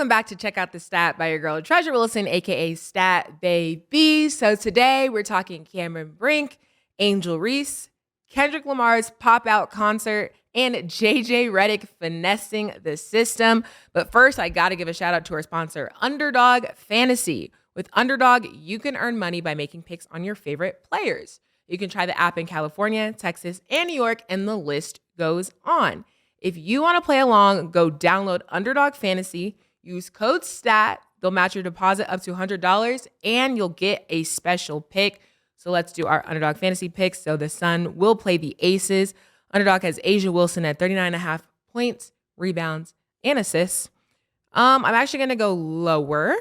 Welcome back to Check Out the Stat by your girl, Treasure Wilson, aka Stat Baby. So today we're talking Cameron Brink, Angel Reese, Kendrick Lamar's Pop Out concert, and JJ Redick finessing the system. But first, I got to give a shout out to our sponsor, Underdog Fantasy. With Underdog, you can earn money by making picks on your favorite players. You can try the app in California, Texas, and New York, and the list goes on. If you want to play along, go download Underdog Fantasy, use code STAT. They'll match your deposit up to $100, and you'll get a special pick. So let's do our Underdog Fantasy picks. So the Sun will play the Aces. Underdog has Asia Wilson at 39.5 points, rebounds, and assists. I'm actually going to go lower.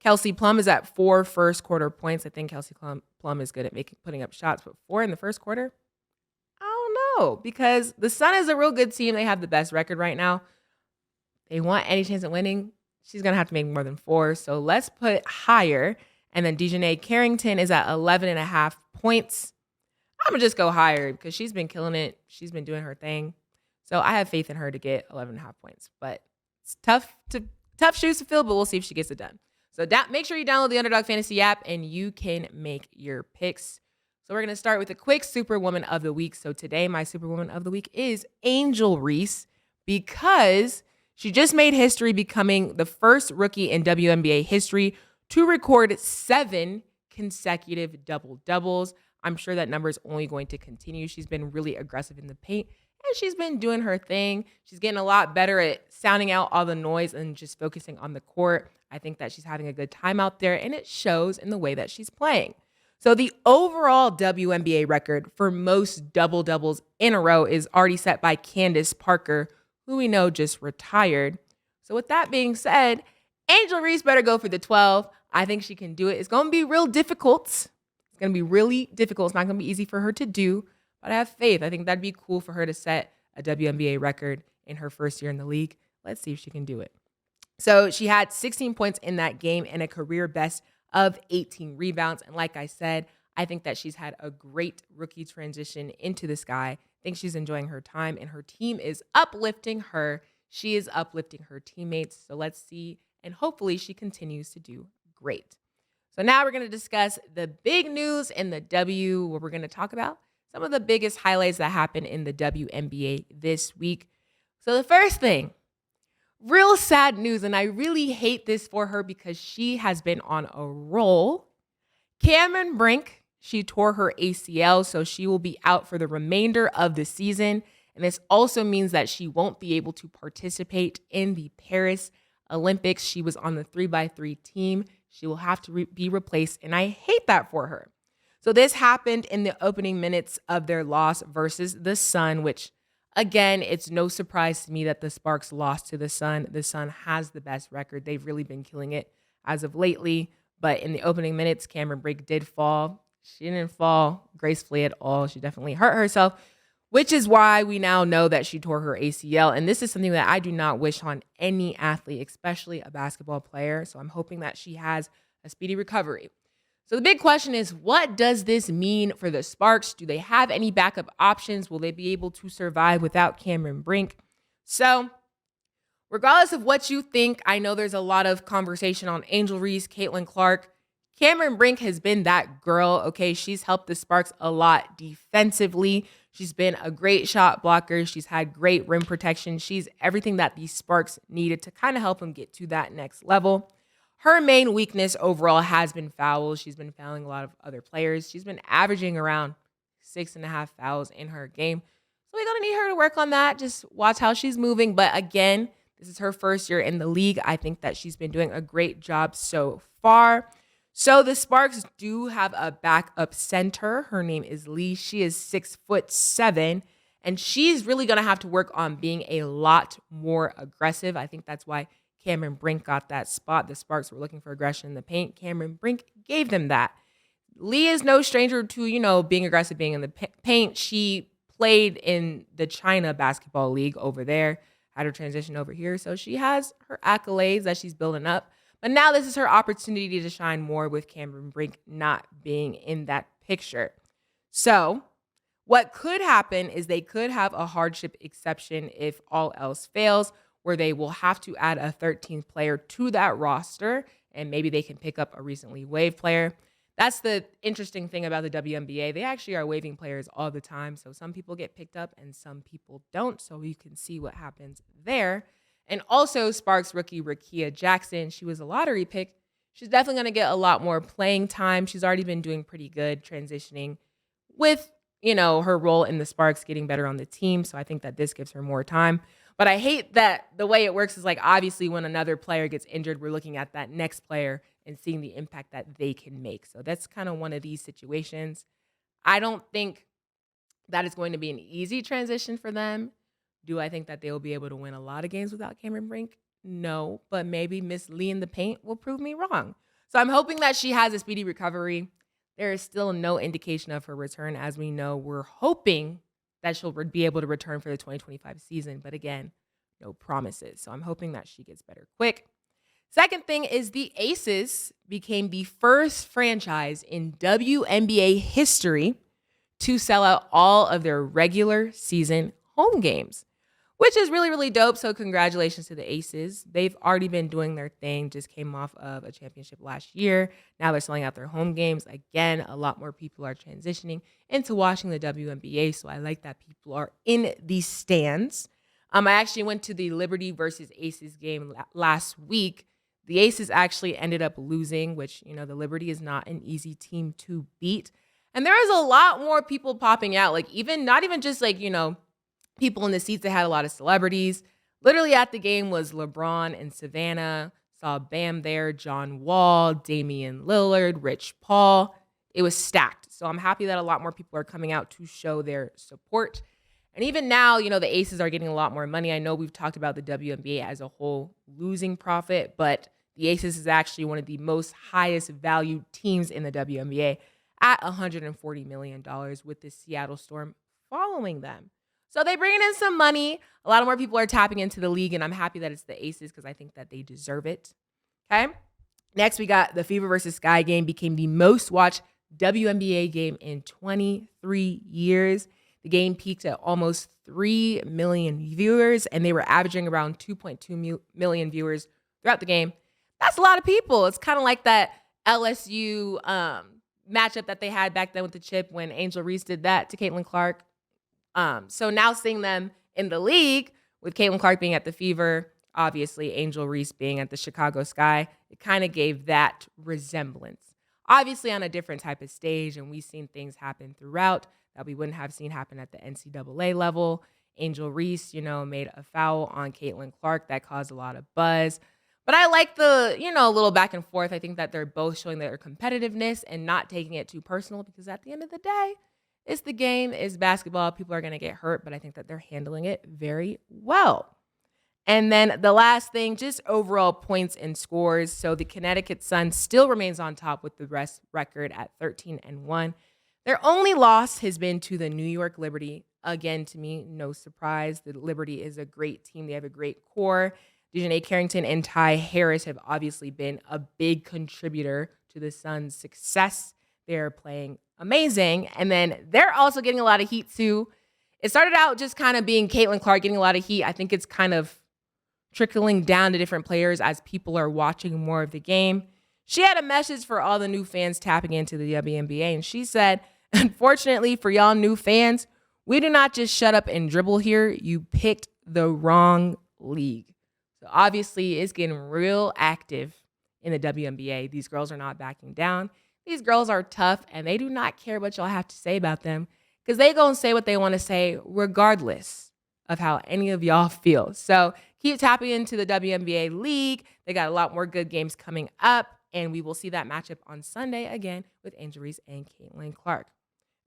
Kelsey Plum is at 4 first quarter points. I think Kelsey Plum is good at putting up shots, but 4 in the first quarter? I don't know, because the Sun is a real good team. They have the best record right now. They want any chance at winning. She's going to have to make more than 4. So let's put higher. And then Dejanay Carrington is at 11.5 points. I'm going to just go higher because she's been killing it. She's been doing her thing. So I have faith in her to get 11.5 points. But it's tough shoes to fill, but we'll see if she gets it done. So make sure you download the Underdog Fantasy app and you can make your picks. So we're going to start with a quick Superwoman of the Week. So today, my Superwoman of the Week is Angel Reese because she just made history becoming the first rookie in WNBA history to record 7 consecutive double-doubles. I'm sure that number is only going to continue. She's been really aggressive in the paint, and she's been doing her thing. She's getting a lot better at sounding out all the noise and just focusing on the court. I think that she's having a good time out there, and it shows in the way that she's playing. So the overall WNBA record for most double-doubles in a row is already set by Candace Parker, who we know just retired. So with that being said, Angel Reese better go for the 12. I think she can do it. It's going to be real difficult. It's going to be really difficult. It's not going to be easy for her to do, but I have faith. I think that'd be cool for her to set a WNBA record in her first year in the league. Let's see if she can do it. So she had 16 points in that game and a career best of 18 rebounds. And like I said, I think that she's had a great rookie transition into the sky. I think she's enjoying her time and her team is uplifting her. She is uplifting her teammates. So let's see. And hopefully she continues to do great. So now we're going to discuss the big news in the W, where we're going to talk about some of the biggest highlights that happened in the WNBA this week. So the first thing, real sad news, and I really hate this for her because she has been on a roll. Cameron Brink, she tore her ACL, so she will be out for the remainder of the season. And this also means that she won't be able to participate in the Paris Olympics. She was on the 3x3 team. She will have to be replaced, and I hate that for her. So this happened in the opening minutes of their loss versus the Sun, which, again, it's no surprise to me that the Sparks lost to the Sun. The Sun has the best record. They've really been killing it as of lately. But in the opening minutes, Cameron Brink did fall. She didn't fall gracefully at all. She definitely hurt herself, which is why we now know that she tore her ACL. And this is something that I do not wish on any athlete, especially a basketball player. So I'm hoping that she has a speedy recovery. So the big question is, what does this mean for the Sparks? Do they have any backup options? Will they be able to survive without Cameron Brink? So regardless of what you think, I know there's a lot of conversation on Angel Reese, Caitlin Clark. Cameron Brink has been that girl, okay? She's helped the Sparks a lot defensively. She's been a great shot blocker. She's had great rim protection. She's everything that the Sparks needed to kind of help them get to that next level. Her main weakness overall has been fouls. She's been fouling a lot of other players. She's been averaging around 6.5 fouls in her game. So we're going to need her to work on that. Just watch how she's moving. But again, this is her first year in the league. I think that she's been doing a great job so far. So the Sparks do have a backup center. Her name is Lee. She is 6'7", and she's really going to have to work on being a lot more aggressive. I think that's why Cameron Brink got that spot. The Sparks were looking for aggression in the paint. Cameron Brink gave them that. Lee is no stranger to, being aggressive, being in the paint. She played in the China Basketball League over there, had her transition over here. So she has her accolades that she's building up. But now this is her opportunity to shine more with Cameron Brink not being in that picture. So what could happen is they could have a hardship exception if all else fails, where they will have to add a 13th player to that roster, and maybe they can pick up a recently waived player. That's the interesting thing about the WNBA. They actually are waiving players all the time. So some people get picked up and some people don't. So you can see what happens there. And also Sparks rookie Rakia Jackson. She was a lottery pick. She's definitely going to get a lot more playing time. She's already been doing pretty good transitioning with, her role in the Sparks, getting better on the team. So I think that this gives her more time. But I hate that the way it works is like, obviously when another player gets injured, we're looking at that next player and seeing the impact that they can make. So that's kind of one of these situations. I don't think that is going to be an easy transition for them. Do I think that they will be able to win a lot of games without Cameron Brink? No, but maybe Miss Lee in the paint will prove me wrong. So I'm hoping that she has a speedy recovery. There is still no indication of her return. As we know, we're hoping that she'll be able to return for the 2025 season. But again, no promises. So I'm hoping that she gets better quick. Second thing is the Aces became the first franchise in WNBA history to sell out all of their regular season home games, which is really, really dope. So congratulations to the Aces. They've already been doing their thing, just came off of a championship last year. Now they're selling out their home games. Again, a lot more people are transitioning into watching the WNBA. So I like that people are in these stands. I actually went to the Liberty versus Aces game last week. The Aces actually ended up losing, which, the Liberty is not an easy team to beat. And there is a lot more people popping out, not even just people in the seats that had a lot of celebrities. Literally at the game was LeBron and Savannah. Saw Bam there, John Wall, Damian Lillard, Rich Paul. It was stacked. So I'm happy that a lot more people are coming out to show their support. And even now, the Aces are getting a lot more money. I know we've talked about the WNBA as a whole losing profit, but the Aces is actually one of the most highest valued teams in the WNBA at $140 million with the Seattle Storm following them. So they bring in some money. A lot more people are tapping into the league, and I'm happy that it's the Aces because I think that they deserve it. Okay. Next, we got the Fever versus Sky game became the most watched WNBA game in 23 years. The game peaked at almost 3 million viewers, and they were averaging around 2.2 million viewers throughout the game. That's a lot of people. It's kind of like that LSU matchup that they had back then with the chip when Angel Reese did that to Caitlin Clark. So now seeing them in the league with Caitlin Clark being at the Fever, obviously Angel Reese being at the Chicago Sky, it kind of gave that resemblance. Obviously on a different type of stage, and we've seen things happen throughout that we wouldn't have seen happen at the NCAA level. Angel Reese, made a foul on Caitlin Clark that caused a lot of buzz. But I like the, little back and forth. I think that they're both showing their competitiveness and not taking it too personal because at the end of the day, it's the game, it's basketball. People are going to get hurt, but I think that they're handling it very well. And then the last thing, just overall points and scores. So the Connecticut Sun still remains on top with the rest record at 13-1. Their only loss has been to the New York Liberty. Again, to me, no surprise. The Liberty is a great team. They have a great core. Dejanay Carrington and Ty Harris have obviously been a big contributor to the Suns' success. They're playing amazing. And then they're also getting a lot of heat too. It started out just kind of being Caitlin Clark getting a lot of heat. I think it's kind of trickling down to different players as people are watching more of the game. She had a message for all the new fans tapping into the WNBA, and she said, unfortunately for y'all new fans, we do not just shut up and dribble here. You picked the wrong league. So obviously it's getting real active in the WNBA. These girls are not backing down. These girls are tough, and they do not care what y'all have to say about them because they go and say what they want to say regardless of how any of y'all feel. So keep tapping into the WNBA league. They got a lot more good games coming up, and we will see that matchup on Sunday again with Angel Reese and Caitlin Clark.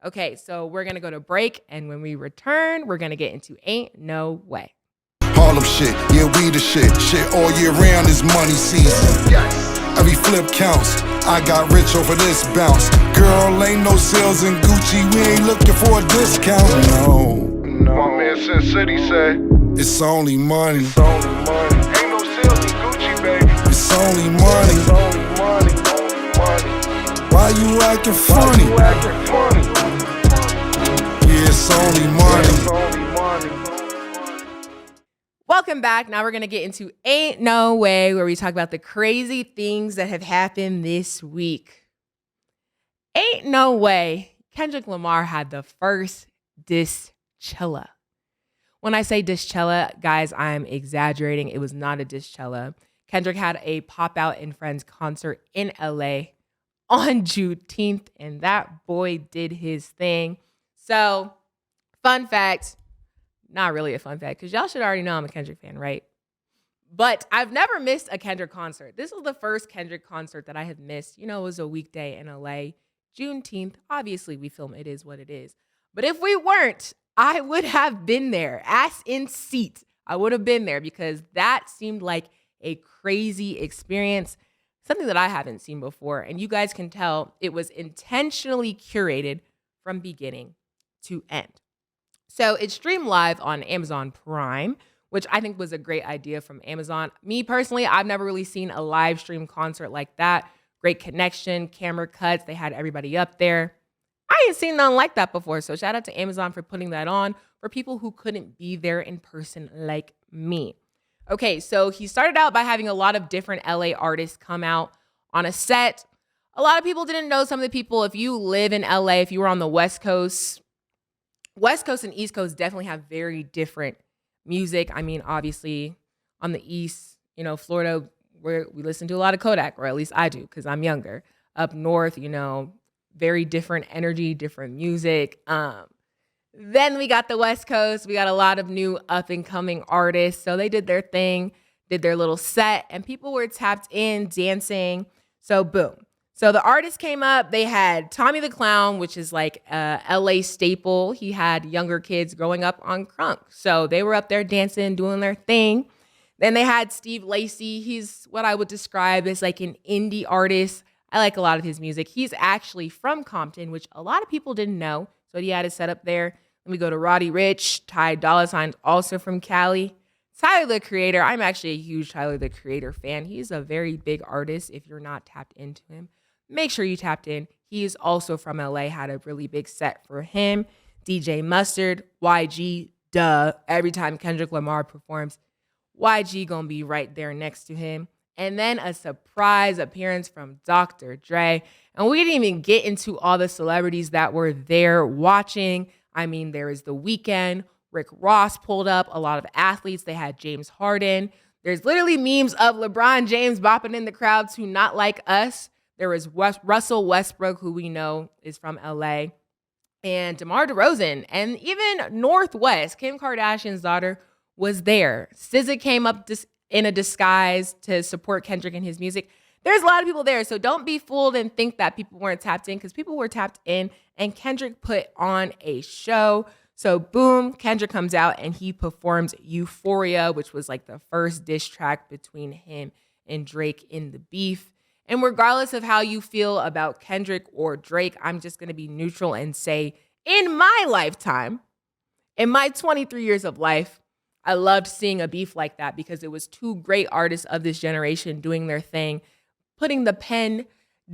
Okay, so we're going to go to break, and when we return, we're going to get into Ain't No Way. Harlem shit, yeah, we the shit. Shit all year round is money season. Every flip counts. I got rich over this bounce. Girl, ain't no sales in Gucci. We ain't looking for a discount. No. My man Sin City say It's only money. it's only money. Ain't no sales in Gucci, baby. It's only money. It's only money, only money. Why you acting funny? You acting funny. Yeah, it's only money. It's only money. Welcome back. Now we're going to get into Ain't No Way, where we talk about the crazy things that have happened this week. Ain't no way Kendrick Lamar had the first Dischella. When I say Dischella, guys, I'm exaggerating. It was not a Dischella. Kendrick had a Pop Out and Friends concert in LA on Juneteenth, and that boy did his thing. So, fun fact, not really a fun fact, because y'all should already know I'm a Kendrick fan, right? But I've never missed a Kendrick concert. This was the first Kendrick concert that I have missed. You know, it was a weekday in LA. Juneteenth, obviously we film It Is What It Is. But if we weren't, I would have been there, ass in seat. I would have been there because that seemed like a crazy experience, something that I haven't seen before. And you guys can tell it was intentionally curated from beginning to end. So it's streamed live on Amazon Prime, which I think was a great idea from Amazon. Me personally, I've never really seen a live stream concert like that. Great connection, camera cuts, they had everybody up there. I ain't seen nothing like that before, so shout out to Amazon for putting that on for people who couldn't be there in person like me. Okay, so he started out by having a lot of different LA artists come out on a set. A lot of people didn't know some of the people. If you live in LA, if you were on the West Coast and East Coast definitely have very different music. I mean, obviously on the East, Florida, where we listen to a lot of Kodak, or at least I do because I'm younger. Up north, very different energy, different music. Then we got the West Coast. We got a lot of new up and coming artists. So they did their thing, did their little set, and people were tapped in, dancing. So boom. So the artists came up. They had Tommy the Clown, which is like a LA staple. He had younger kids growing up on crunk. So they were up there dancing, doing their thing. Then they had Steve Lacy. He's what I would describe as like an indie artist. I like a lot of his music. He's actually from Compton, which a lot of people didn't know. So he had his setup there. Then we go to Roddy Ricch. Ty Dolla $ign's also from Cali. Tyler, the Creator. I'm actually a huge Tyler, the Creator fan. He's a very big artist. If you're not tapped into him, make sure you tapped in. He is also from LA, had a really big set for him. DJ Mustard, YG, duh. Every time Kendrick Lamar performs, YG gonna be right there next to him. And then a surprise appearance from Dr. Dre. And we didn't even get into all the celebrities that were there watching. I mean, there is The Weeknd. Rick Ross pulled up. A lot of athletes. They had James Harden. There's literally memes of LeBron James bopping in the crowd to Not Like Us. There was Russell Westbrook, who we know is from LA. And DeMar DeRozan. And even Northwest, Kim Kardashian's daughter, was there. SZA came up in a disguise to support Kendrick and his music. There's a lot of people there, so don't be fooled and think that people weren't tapped in, because people were tapped in, and Kendrick put on a show. So boom, Kendrick comes out and he performs Euphoria, which was like the first diss track between him and Drake in the beef. And regardless of how you feel about Kendrick or Drake, I'm just going to be neutral and say, in my lifetime, in my 23 years of life, I loved seeing a beef like that because it was two great artists of this generation doing their thing, putting the pen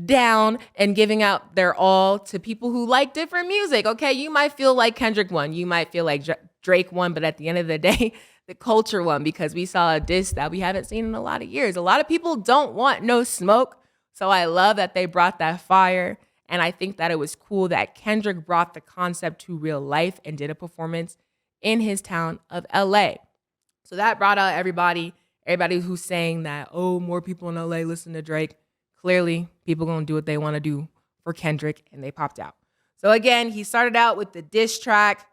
down and giving out their all to people who like different music. Okay, you might feel like Kendrick won. You might feel like Drake won, but at the end of the day, the culture won because we saw a diss that we haven't seen in a lot of years. A lot of people don't want no smoke, so I love that they brought that fire. And I think that it was cool that Kendrick brought the concept to real life and did a performance in his town of LA. So that brought out everybody who's saying that, oh, more people in LA listen to Drake. Clearly, people gonna do what they want to do for Kendrick, and they popped out. So again, he started out with the diss track,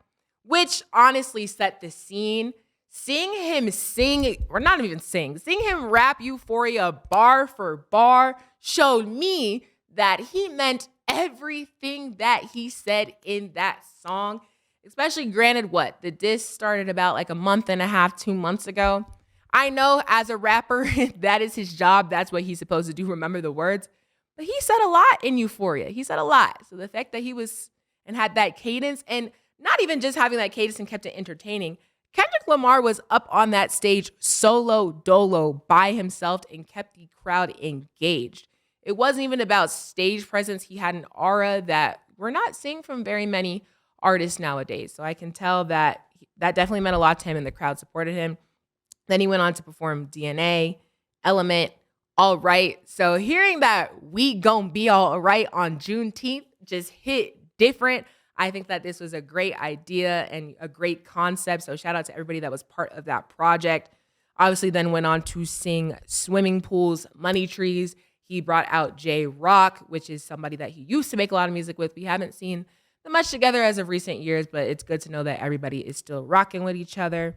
which honestly set the scene. Seeing him sing, or not even sing, seeing him rap Euphoria bar for bar showed me that he meant everything that he said in that song. Especially granted, the diss started about like a month and a half, 2 months ago. I know as a rapper, that is his job. That's what he's supposed to do, remember the words. But he said a lot in Euphoria. He said a lot. So the fact that he was and had that cadence, and not even just having that cadence and kept it entertaining, Kendrick Lamar was up on that stage solo dolo by himself and kept the crowd engaged. It wasn't even about stage presence. He had an aura that we're not seeing from very many artists nowadays. So I can tell that definitely meant a lot to him, and the crowd supported him. Then he went on to perform DNA, Element, All Right. So hearing that we gon' be all right on Juneteenth just hit different. I think that this was a great idea and a great concept. So shout out to everybody that was part of that project. Obviously, then went on to sing Swimming Pools, Money Trees. He brought out J Rock, which is somebody that he used to make a lot of music with. We haven't seen them much together as of recent years, but it's good to know that everybody is still rocking with each other.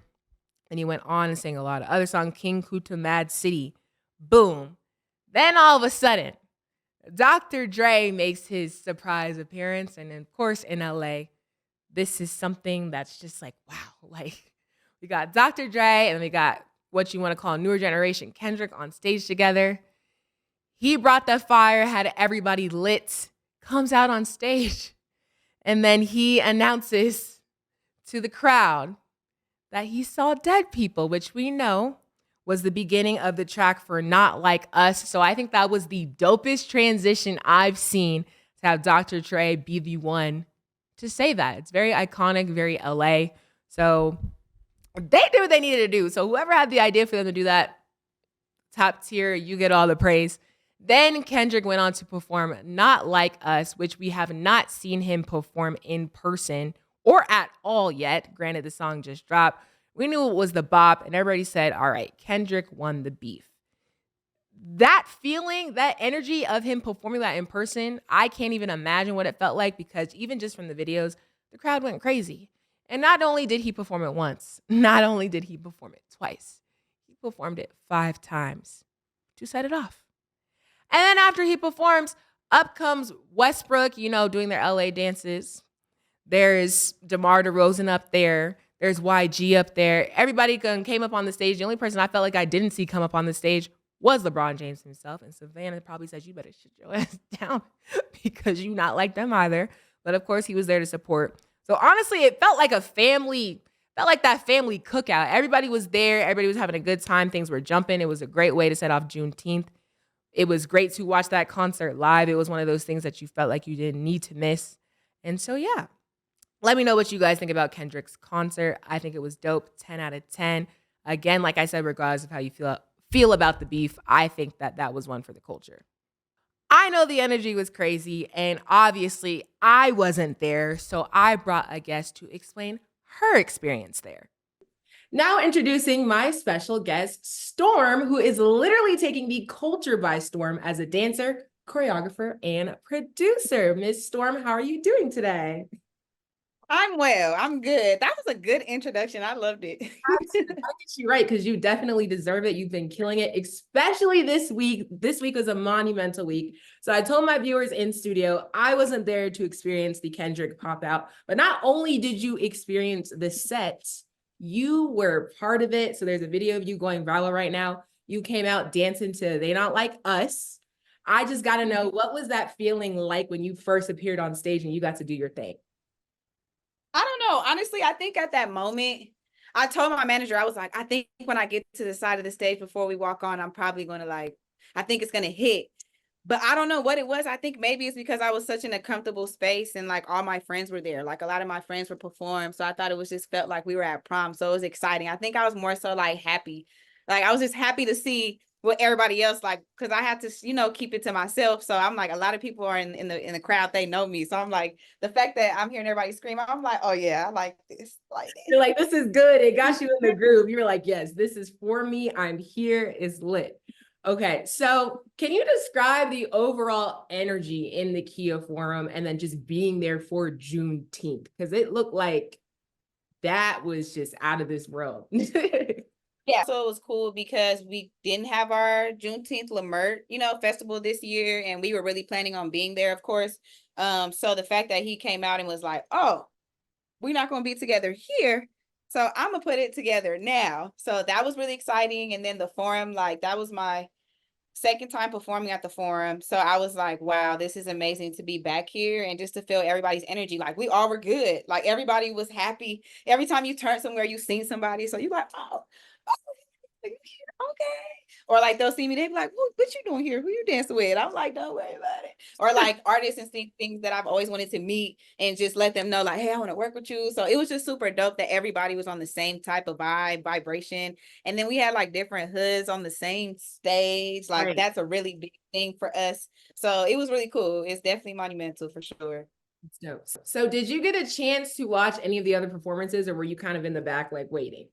And he went on and sang a lot of other songs. King Kuta Mad City. Boom. Then all of a sudden, Dr. Dre makes his surprise appearance. And of course, in LA, this is something that's just like, wow. Like, we got Dr. Dre and we got what you want to call newer generation Kendrick on stage together. He brought the fire, had everybody lit, comes out on stage, and then he announces to the crowd that he saw dead people, which we know was the beginning of the track for Not Like Us. So I think that was the dopest transition I've seen to have Dr. Dre be the one to say that. It's very iconic, very LA. So they did what they needed to do. So whoever had the idea for them to do that, top tier, you get all the praise. Then Kendrick went on to perform Not Like Us, which we have not seen him perform in person or at all yet. Granted, the song just dropped. We knew it was the bop, and everybody said, all right, Kendrick won the beef. That feeling, that energy of him performing that in person, I can't even imagine what it felt like, because even just from the videos, the crowd went crazy. And not only did he perform it once, not only did he perform it twice, he performed it 5 times to set it off. And then after he performs, up comes Westbrook, doing their LA dances. There's DeMar DeRozan up there. There's YG up there. Everybody came up on the stage. The only person I felt like I didn't see come up on the stage was LeBron James himself. And Savannah probably says, you better shut your ass down because you not like them either. But of course, he was there to support. So honestly, it felt like that family cookout. Everybody was there. Everybody was having a good time. Things were jumping. It was a great way to set off Juneteenth. It was great to watch that concert live. It was one of those things that you felt like you didn't need to miss. And so, yeah. Let me know what you guys think about Kendrick's concert. I think it was dope. 10 out of 10. Again, like I said, regardless of how you feel about the beef, I think that was one for the culture. I know the energy was crazy, and obviously I wasn't there, so I brought a guest to explain her experience there. Now introducing my special guest, Storm, who is literally taking the culture by storm as a dancer, choreographer, and producer. Miss Storm, how are you doing today? I'm well. I'm good. That was a good introduction. I loved it. I get you right, because you definitely deserve it. You've been killing it, especially this week. This week was a monumental week. So I told my viewers in studio, I wasn't there to experience the Kendrick pop out, but not only did you experience the set, you were part of it. So there's a video of you going viral right now. You came out dancing to They Not Like Us. I just got to know, what was that feeling like when you first appeared on stage and you got to do your thing? I don't know. Honestly, I think at that moment, I told my manager, I was like, I think when I get to the side of the stage before we walk on, I'm probably going to I think it's going to hit. But I don't know what it was. I think maybe it's because I was such in a comfortable space and all my friends were there. A lot of my friends were performing. So I thought it was just felt like we were at prom. So it was exciting. I think I was more so happy. I was just happy to see what everybody else because I had to, keep it to myself. So I'm a lot of people are in the crowd, they know me. So I'm the fact that I'm hearing everybody scream, I'm oh yeah, I like this. You're like, this is good. It got you in the groove. You were like, yes, this is for me. I'm here. It's lit. Okay, so can you describe the overall energy in the Kia Forum and then just being there for Juneteenth? Because it looked like that was just out of this world. Yeah, so it was cool because we didn't have our Juneteenth Lamert, festival this year, and we were really planning on being there, of course. So the fact that he came out and was like, oh, we're not going to be together here, so I'm gonna put it together now. So that was really exciting. And then the forum, that was my second time performing at the forum. So I was like, wow, this is amazing to be back here and just to feel everybody's energy. We all were good. Everybody was happy. Every time you turn somewhere, you seen somebody. So you're like, oh. okay. Or like they'll see me, they be like, what you doing here? Who you dancing with? I'm like, don't worry about it. Or like artists and things that I've always wanted to meet and just let them know, like, hey, I want to work with you. So it was just super dope that everybody was on the same type of vibration. And then we had like different hoods on the same stage. Like Right. that's a really big thing for us. So it was really cool. It's definitely monumental for sure. That's dope. So did you get a chance to watch any of the other performances, or were you kind of in the back like waiting?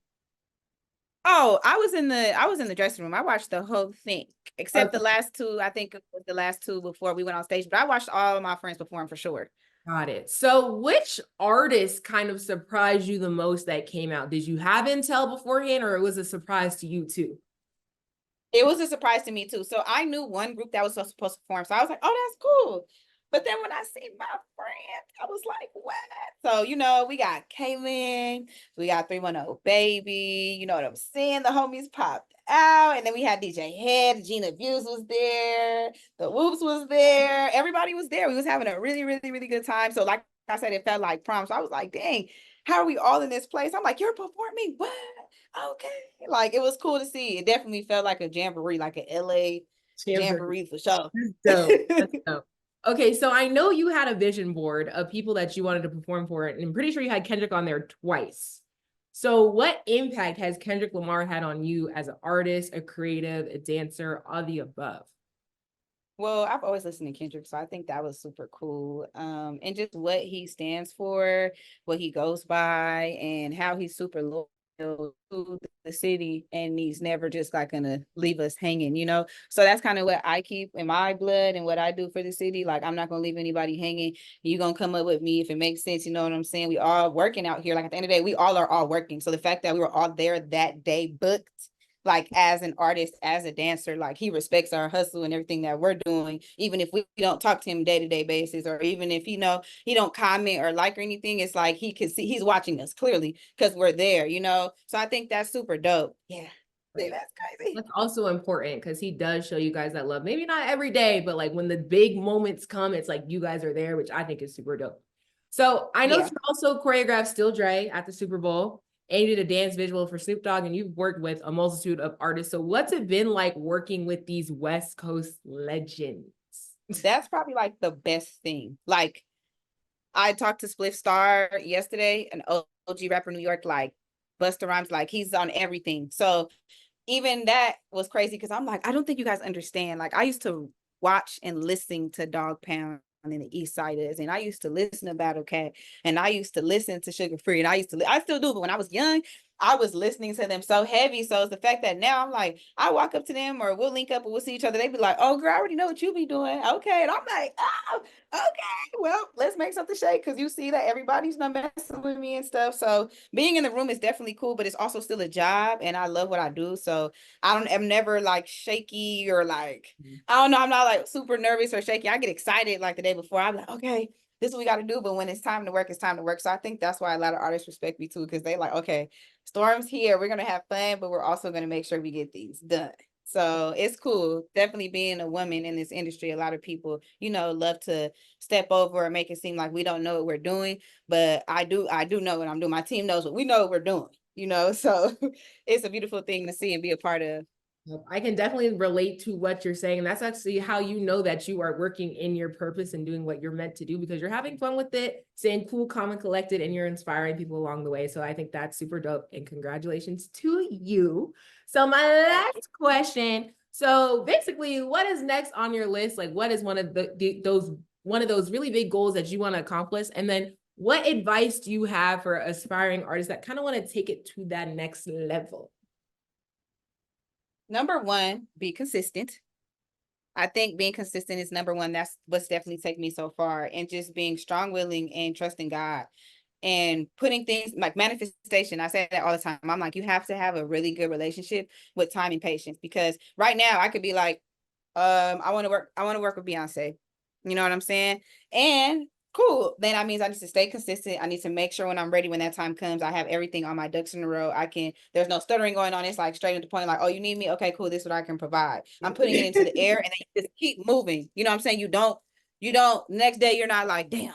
Oh, I was in the dressing room. I watched the whole thing, except Okay, the last two. I think it was the last two before we went on stage, but I watched all of my friends perform for sure. got it. So which artist kind of surprised you the most that came out? Did you have intel beforehand, or it was a surprise to you too? It was a surprise to me too. So I knew one group that was supposed to perform. So I was like, oh, that's cool. But then when I see my friend, I was like, what? So, we got Kaylin, we got 310 Baby, you know what I'm saying? The homies popped out. And then we had DJ Head, Gina Views was there, the Whoops was there. Everybody was there. We was having a really, really, really good time. So like I said, it felt like prom. So I was like, dang, how are we all in this place? I'm like, you're performing? What? Okay. Like it was cool to see. It definitely felt like a jamboree, like an LA jamboree for sure. That's dope. That's dope. Okay, so I know you had a vision board of people that you wanted to perform for, and I'm pretty sure you had Kendrick on there twice. So what impact has Kendrick Lamar had on you as an artist, a creative, a dancer, all the above? Well, I've always listened to Kendrick, so I think that was super cool. And just what he stands for, what he goes by, and how he's super loyal to the city, and he's never just like gonna leave us hanging. So that's kind of what I keep in my blood and what I do for the city. Like I'm not gonna leave anybody hanging. You're gonna come up with me if it makes sense. You know what I'm saying? We all working out here. Like at the end of the day, we all are all working. So the fact that we were all there that day booked, like as an artist, as a dancer, like he respects our hustle and everything that we're doing, even if we don't talk to him day-to-day basis, or even if he don't comment or like or anything, it's like he can see he's watching us clearly because we're there. So I think that's super dope. Yeah. See, that's crazy. That's also important because he does show you guys that love. Maybe not every day, but like when the big moments come, it's like you guys are there, which I think is super dope. So I know Yeah. you also choreographed Still Dre at the Super Bowl, and you did a dance visual for Snoop Dogg, and you've worked with a multitude of artists. So what's it been like working with these West Coast legends? That's probably like the best thing. Like I talked to Spliff Star yesterday, an OG rapper in New York, like Busta Rhymes, like he's on everything. So even that was crazy because I'm like, I don't think you guys understand. Like I used to watch and listen to Dog Pound in the East Siders, and I used to listen to Battle Cat, and I used to listen to Sugar Free, and I still do, but when I was young, I was listening to them so heavy. So it's the fact that now I'm like, I walk up to them or we'll link up or we'll see each other. They be like, oh girl, I already know what you be doing. Okay. And I'm like, oh, okay, well, let's make something shake because you see that everybody's not messing with me and stuff. So being in the room is definitely cool, but it's also still a job and I love what I do. So I'm never like shaky or like, I don't know, I'm not like super nervous or shaky. I get excited like the day before. I'm like, okay, this is what we got to do. But when it's time to work, it's time to work. So I think that's why a lot of artists respect me too, because they like, okay, Storm's here. We're going to have fun, but we're also going to make sure we get these done. So it's cool. Definitely being a woman in this industry, a lot of people, love to step over and make it seem like we don't know what we're doing. But I do know what I'm doing. My team knows what we know what we're doing, so it's a beautiful thing to see and be a part of. I can definitely relate to what you're saying. And that's actually how you know that you are working in your purpose and doing what you're meant to do because you're having fun with it, staying cool, calm, and collected, and you're inspiring people along the way. So I think that's super dope. And congratulations to you. So my last question. So basically, what is next on your list? Like, what is one of those really big goals that you want to accomplish? And then what advice do you have for aspiring artists that kind of want to take it to that next level? Number one, be consistent. I think being consistent is number one. That's what's definitely taken me so far. And just being strong, willing, and trusting God. And putting things like manifestation. I say that all the time. I'm like, you have to have a really good relationship with time and patience. Because right now I could be like, I want to work with Beyonce. You know what I'm saying? And cool. Then that means I need to stay consistent. I need to make sure when I'm ready, when that time comes, I have everything on my ducks in a row. There's no stuttering going on. It's like straight to the point, like, oh, you need me? Okay, cool. This is what I can provide. I'm putting it into the air and then you just keep moving. You know what I'm saying? You don't, next day, you're not like, damn,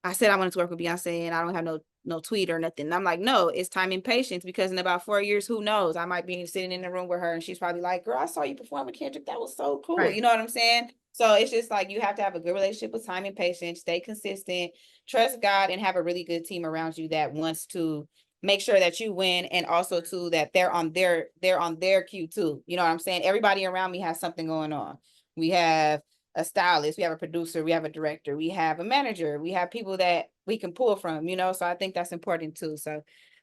I said I wanted to work with Beyonce and I don't have no tweet or nothing. And I'm like, no, it's time and patience, because in about 4 years, who knows? I might be sitting in the room with her and she's probably like, girl, I saw you perform with Kendrick. That was so cool. Right. You know what I'm saying? So it's just like, you have to have a good relationship with time and patience, stay consistent, trust God, and have a really good team around you that wants to make sure that you win, and also too that they're on their cue too. You know what I'm saying? Everybody around me has something going on. We have a stylist, we have a producer, we have a director, we have a manager, we have people that we can pull from, you know. So I think that's important too. So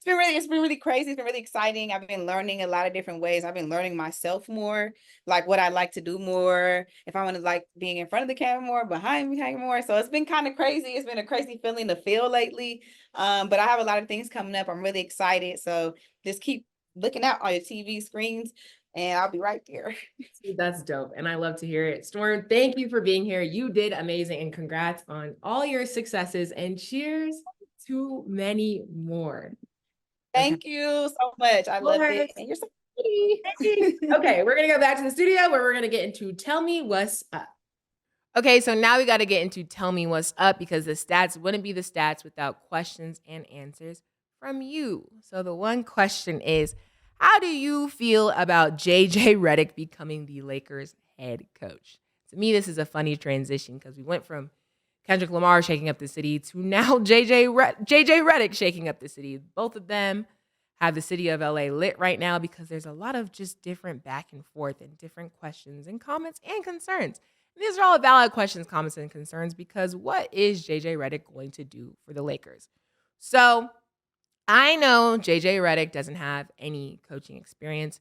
it's been really crazy. It's been really exciting. I've been learning a lot of different ways. I've been learning myself more, like what I like to do more, if I want to like being in front of the camera more, behind the camera more. So it's been kind of crazy. It's been a crazy feeling to feel lately. But I have a lot of things coming up. I'm really excited. So just keep looking out on your TV screens, and I'll be right there. That's dope. And I love to hear it. Storm, thank you for being here. You did amazing, and congrats on all your successes, and cheers to many more. Thank you so much. I loved it. course. And you're so pretty. Okay, we're going to go back to the studio where we're going to get into Tell Me What's Up. Okay, so now we got to get into Tell Me What's Up, because the stats wouldn't be the stats without questions and answers from you. So the one question is, how do you feel about JJ Redick becoming the Lakers head coach? To me, this is a funny transition, because we went from Kendrick Lamar shaking up the city to now JJ Redick shaking up the city. Both of them have the city of LA lit right now, because there's a lot of just different back and forth and different questions and comments and concerns. And these are all valid questions, comments, and concerns, because what is JJ Redick going to do for the Lakers? So I know JJ Redick doesn't have any coaching experience,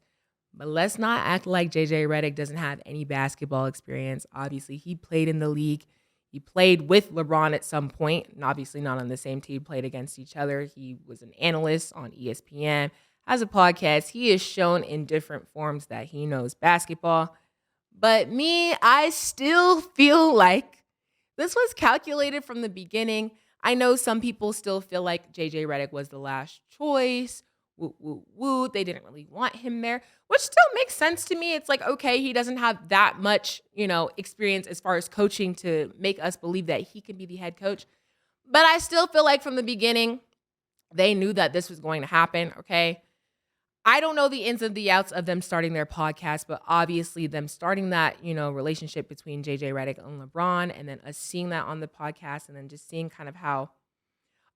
but let's not act like JJ Redick doesn't have any basketball experience. Obviously, he played in the league. He played with LeBron at some point, and obviously not on the same team, played against each other. He was an analyst on ESPN, has a podcast. He is shown in different forms that he knows basketball. But me, I still feel like this was calculated from the beginning. I know some people still feel like JJ Redick was the last choice. Woo, woo, woo. They didn't really want him there, which still makes sense to me. It's like, okay, he doesn't have that much, experience as far as coaching to make us believe that he can be the head coach. But I still feel like from the beginning, they knew that this was going to happen, okay? I don't know the ins and the outs of them starting their podcast, but obviously them starting that, relationship between JJ Redick and LeBron, and then us seeing that on the podcast, and then just seeing kind of how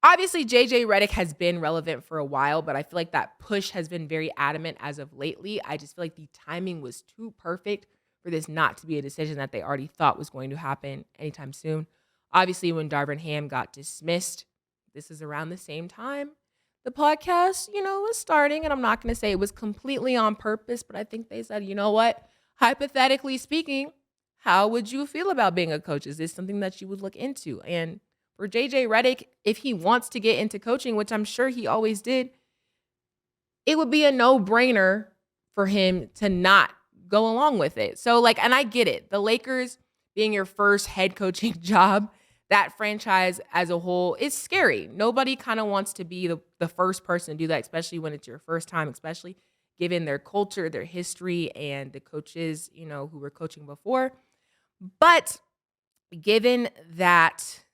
obviously JJ Redick has been relevant for a while, but I feel like that push has been very adamant as of lately. I just feel like the timing was too perfect for this not to be a decision that they already thought was going to happen anytime soon. Obviously, when Darvin Ham got dismissed, this is around the same time the podcast, was starting. And I'm not going to say it was completely on purpose, but I think they said, you know what? Hypothetically speaking, how would you feel about being a coach? Is this something that you would look into? And for JJ Redick, if he wants to get into coaching, which I'm sure he always did, it would be a no-brainer for him to not go along with it. So, and I get it. The Lakers being your first head coaching job, that franchise as a whole is scary. Nobody kind of wants to be the first person to do that, especially when it's your first time, especially given their culture, their history, and the coaches, who were coaching before. But given that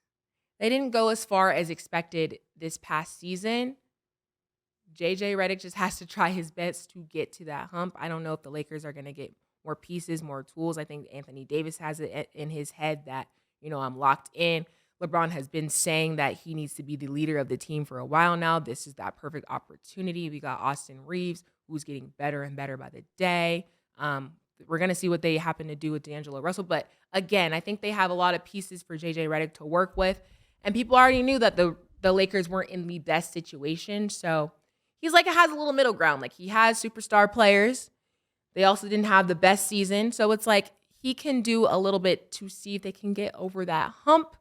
they didn't go as far as expected this past season, JJ Redick just has to try his best to get to that hump. I don't know if the Lakers are going to get more pieces, more tools. I think Anthony Davis has it in his head that, I'm locked in. LeBron has been saying that he needs to be the leader of the team for a while now. This is that perfect opportunity. We got Austin Reeves, who's getting better and better by the day. We're going to see what they happen to do with D'Angelo Russell. But again, I think they have a lot of pieces for JJ Redick to work with. And people already knew that the Lakers weren't in the best situation. So he's it has a little middle ground. He has superstar players. They also didn't have the best season. So it's he can do a little bit to see if they can get over that hump.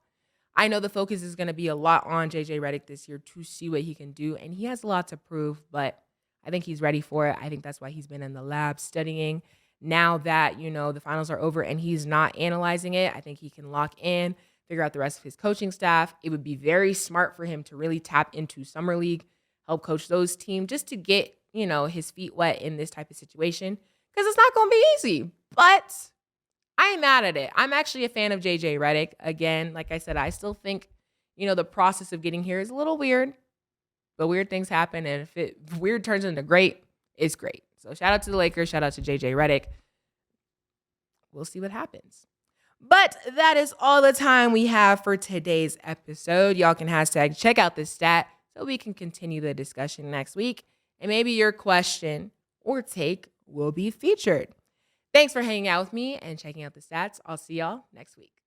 I know the focus is going to be a lot on JJ Redick this year to see what he can do. And he has a lot to prove, but I think he's ready for it. I think that's why he's been in the lab studying. Now that, the finals are over and he's not analyzing it, I think he can lock in, figure out the rest of his coaching staff. It would be very smart for him to really tap into Summer League, help coach those teams just to get, his feet wet in this type of situation, because it's not going to be easy. But I ain't mad at it. I'm actually a fan of JJ Redick. Again, like I said, I still think, the process of getting here is a little weird. but weird things happen. And if weird turns into great, it's great. So shout out to the Lakers. Shout out to JJ Redick. We'll see what happens. But that is all the time we have for today's episode. Y'all can hashtag check out this stat so we can continue the discussion next week. And maybe your question or take will be featured. Thanks for hanging out with me and checking out the stats. I'll see y'all next week.